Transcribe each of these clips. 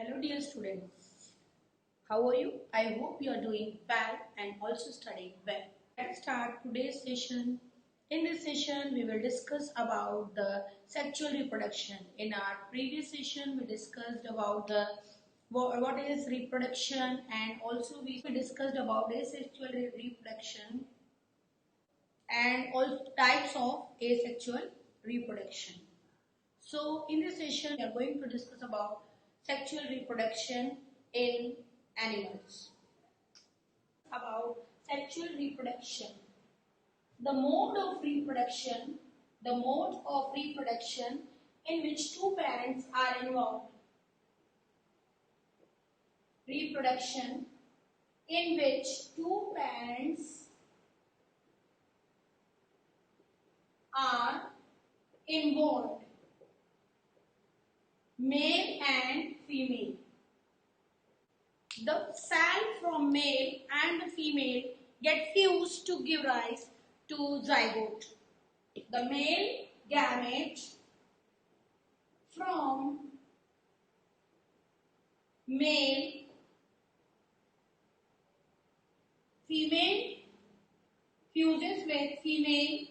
Hello dear students, how are you? I hope you are doing well and also studying well. Let's start today's session. In this session, we will discuss about the sexual reproduction. In our previous session, we discussed about what is reproduction, and also we discussed about asexual reproduction and all types of asexual reproduction. So in this session, we are going to discuss about sexual reproduction in animals. About sexual reproduction. The mode of reproduction, in which two parents are involved. Reproduction in which two parents are involved. Male and female. The cell from male and the female get fused to give rise to zygote. The male gamete from male, female fuses with female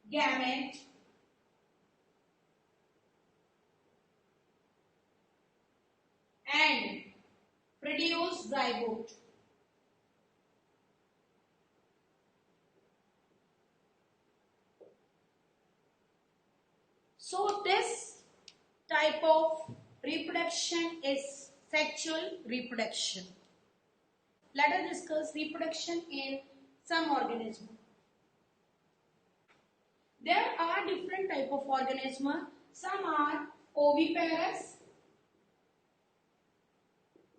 gamete and produce zygote. So this type of reproduction is sexual reproduction. Let us discuss reproduction in some organisms. There are different type of organisms. Some are oviparous,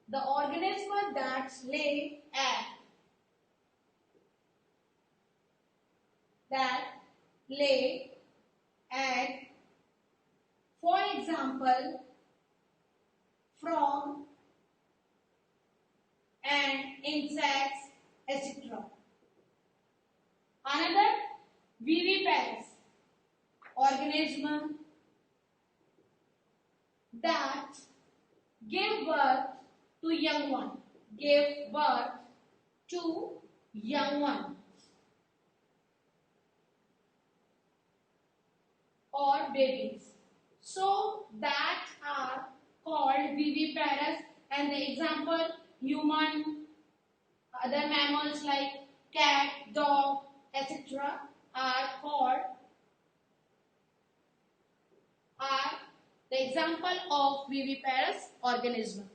the organism that lay egg. For example, frog and insects, etc. Another viviparous organism that give birth to young one, or babies. So that are called viviparous, and the example human, other mammals like cat, dog, etc. are the example of viviparous organism.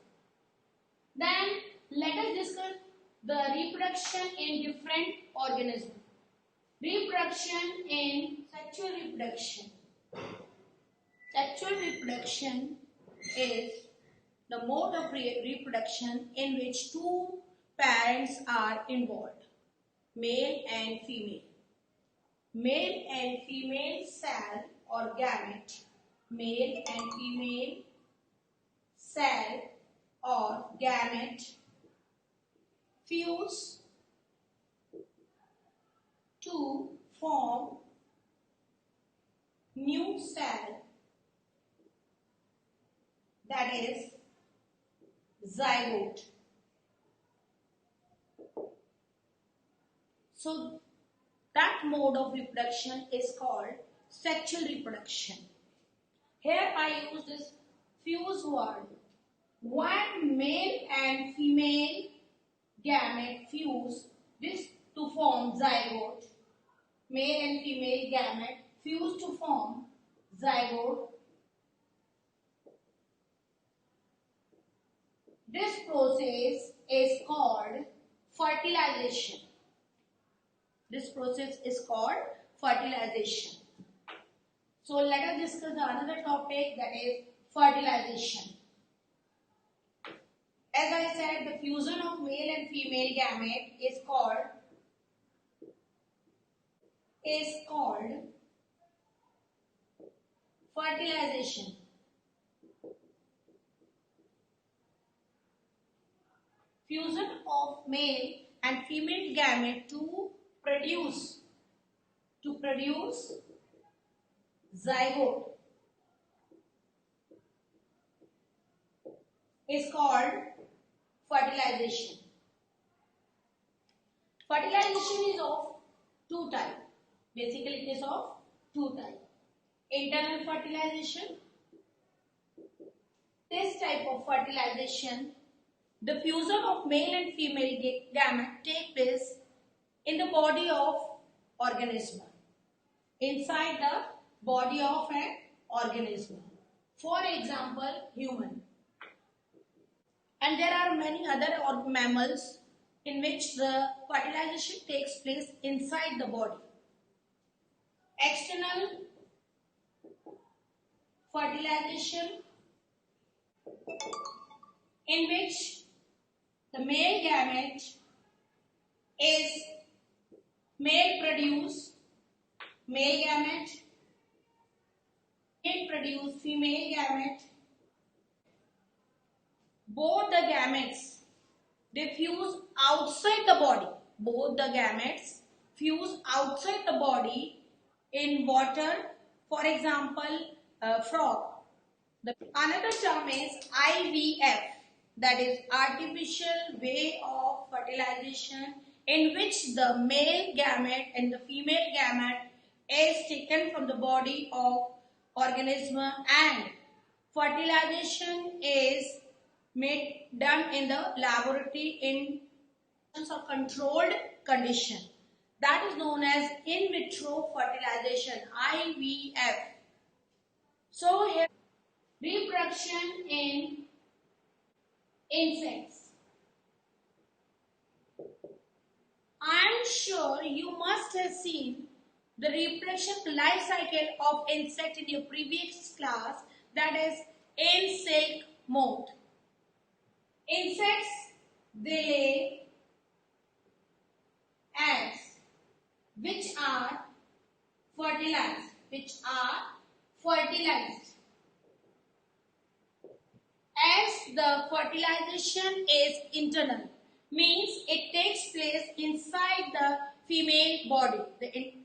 Then let us discuss the reproduction in different organisms. Reproduction in sexual reproduction. Sexual reproduction is the mode of reproduction in which two parents are involved, male and female. Male and female cell or gamete. Male and female cell or gamete fuse to form new cell, that is zygote. So that mode of reproduction is called sexual reproduction. Here I use this fuse word. One male and female gamete fuse this to form zygote. Male and female gamete fuse to form zygote. This process is called fertilization. This process is called fertilization. So let us discuss another topic, that is fertilization. As I said, the fusion of male and female gamete is called fertilization. Fusion of male and female gamete to produce zygote is called fertilization. Fertilization is of two types. Basically, it is of two types. Internal fertilization. This type of fertilization, the fusion of male and female gamete take place in the body of organism, inside the body of an organism. For example, human. And there are many other mammals in which the fertilization takes place inside the body. External fertilization, in which the male gamete is male produce female gamete. Both the gametes they fuse outside the body. Both the gametes fuse outside the body in water. For example, frog. Another term is IVF, that is artificial way of fertilization, in which the male gamete and the female gamete is taken from the body of organism and fertilization is done in the laboratory in a controlled condition. That is known as in vitro fertilization, IVF. So here, reproduction in insects. I am sure you must have seen the reproduction life cycle of insect in your previous class, that is in silk moth. Insects, they lay eggs which are fertilized. As the fertilization is internal, means it takes place inside the female body.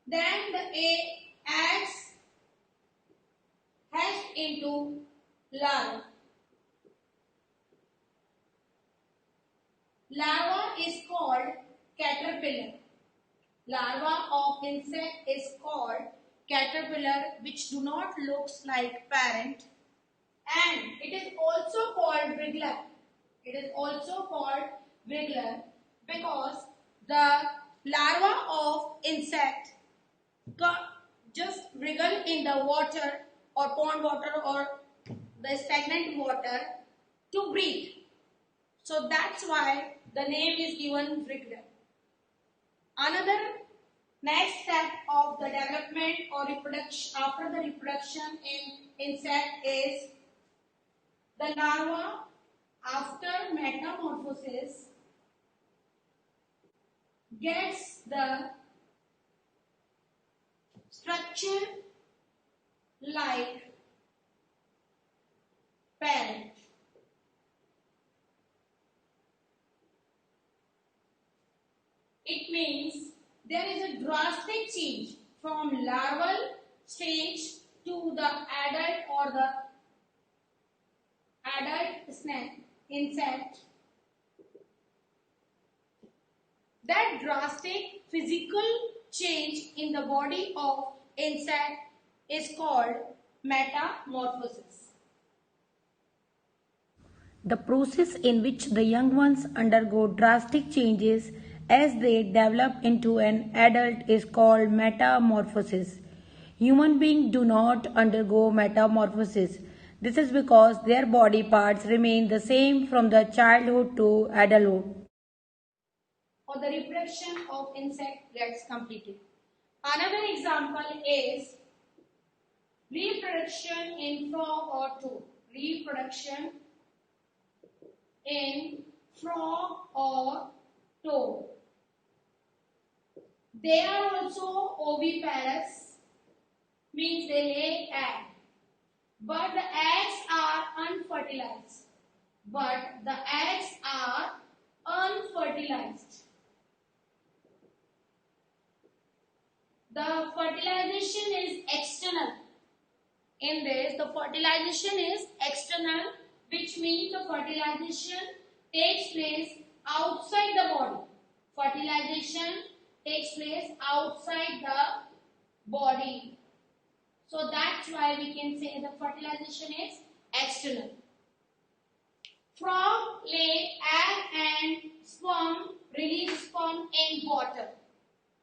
Then the eggs hatch into larva. Larva is called caterpillar. Larva of insect is called caterpillar, which do not looks like parent, and it is also called wriggler. It is also called wriggler because the larva of insect just wriggle in the water or pond water or the stagnant water to breathe. So that's why the name is given wriggler. Another next step of the development or reproduction after the reproduction in insect is the larva after metamorphosis gets the structure like parent. It means there is a drastic change from larval stage to the adult or the adult insect. That drastic physical change in the body of insect is called metamorphosis. The process in which the young ones undergo drastic changes as they develop into an adult is called metamorphosis. Human beings do not undergo metamorphosis. This is because their body parts remain the same from the childhood to adulthood. Or the reproduction of insect gets completed. Another example is reproduction in frog or toad. Reproduction in frog or toad. They are also oviparous, means they lay egg, but the eggs are unfertilized. The fertilization is external. In this, the fertilization is external, which means the fertilization takes place outside the body. Fertilization takes place outside the body. So that's why we can say the fertilization is external. Frog lay egg and sperm release sperm in water.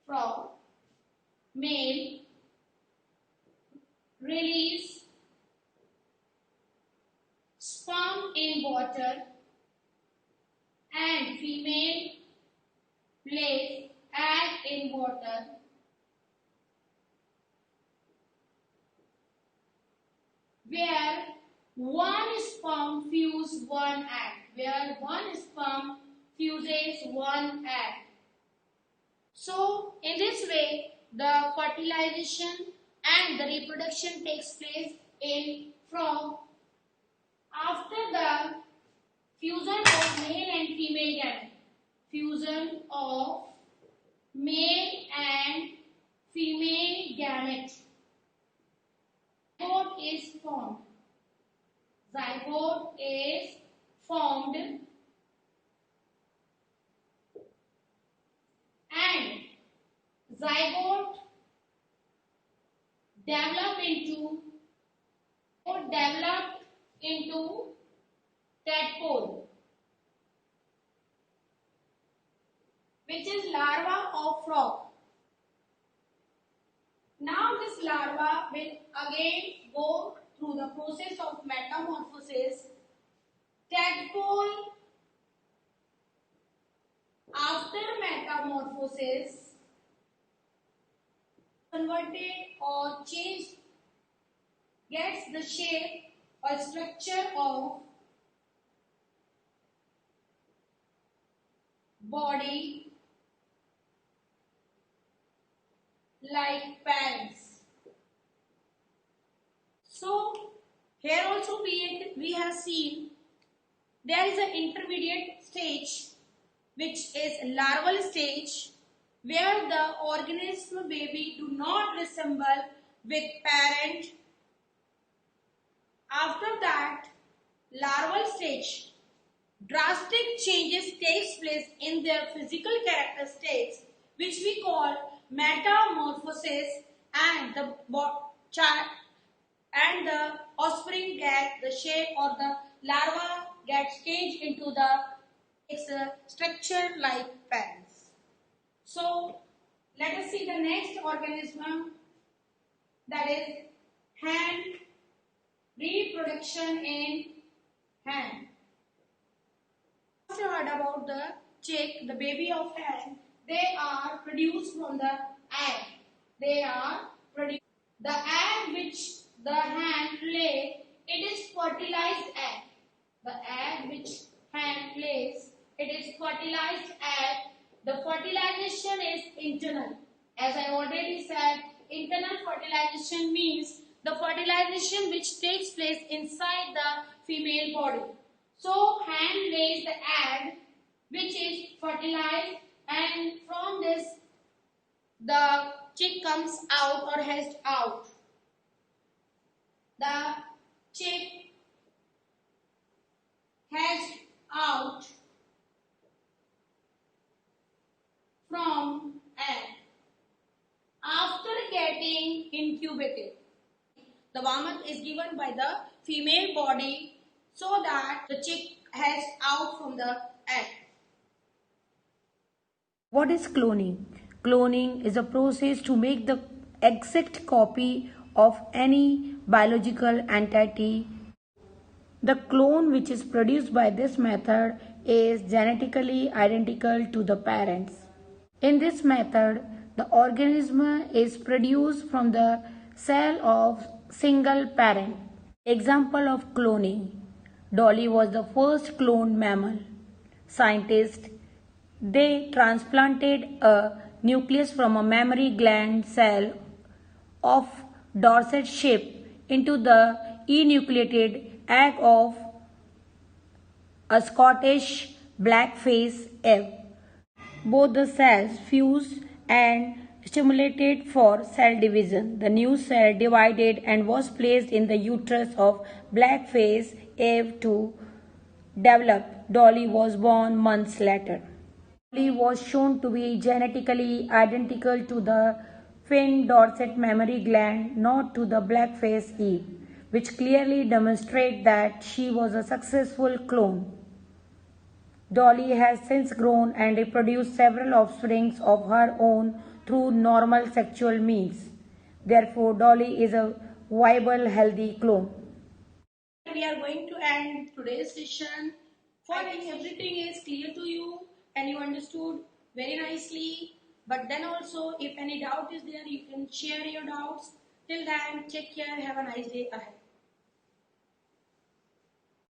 Frog, male, release sperm in water and female lays egg in water where one sperm fuses one egg. Where one sperm fuses one egg. So, in this way, the fertilization and the reproduction takes place in frog after the fusion of male and female gamete. Fusion of male and female gamete. Zygote is formed. Zygote is formed and zygote developed into tadpole, which is larva of frog. Now this larva will again go through the process of metamorphosis. Tadpole, after metamorphosis, converted or changed, gets the shape or structure of body like parents. So here also we have seen there is an intermediate stage which is larval stage where the organism baby do not resemble with parent. After that, larval stage, drastic changes takes place in their physical characteristics which we call metamorphosis, and the offspring get the shape or the larva gets changed into the structure like parents. So let us see the next organism, that is hen. Reproduction in hen. First you heard about the chick, the baby of hen. They are produced from the egg. They are produced. The egg which the hen lays, it is fertilized egg. The egg which hen lays, it is fertilized egg. The fertilization is internal. As I already said, internal fertilization means the fertilization which takes place inside the female body. So, hen lays the egg which is fertilized, and from this the chick comes out or hatched out. The chick hatched out from egg after getting incubated. The warmth is given by the female body so that the chick hatched out from the egg. What is cloning? Cloning is a process to make the exact copy of any biological entity. The clone which is produced by this method is genetically identical to the parents. In this method, the organism is produced from the cell of single parent. Example of cloning. Dolly was the first cloned mammal. Scientists, they transplanted a nucleus from a mammary gland cell of Dorset shape into the enucleated egg of a Scottish blackface egg. Both the cells fused and stimulated for cell division. The new cell divided and was placed in the uterus of blackface Eve to develop. Dolly was born months later. Dolly was shown to be genetically identical to the Finn Dorset mammary gland, not to the blackface Eve, which clearly demonstrates that she was a successful clone. Dolly has since grown and reproduced several offsprings of her own through normal sexual means. Therefore, Dolly is a viable, healthy clone. We are going to end today's session. I think everything is clear to you and you understood very nicely. But then also, if any doubt is there, you can share your doubts. Till then, take care. Have a nice day ahead.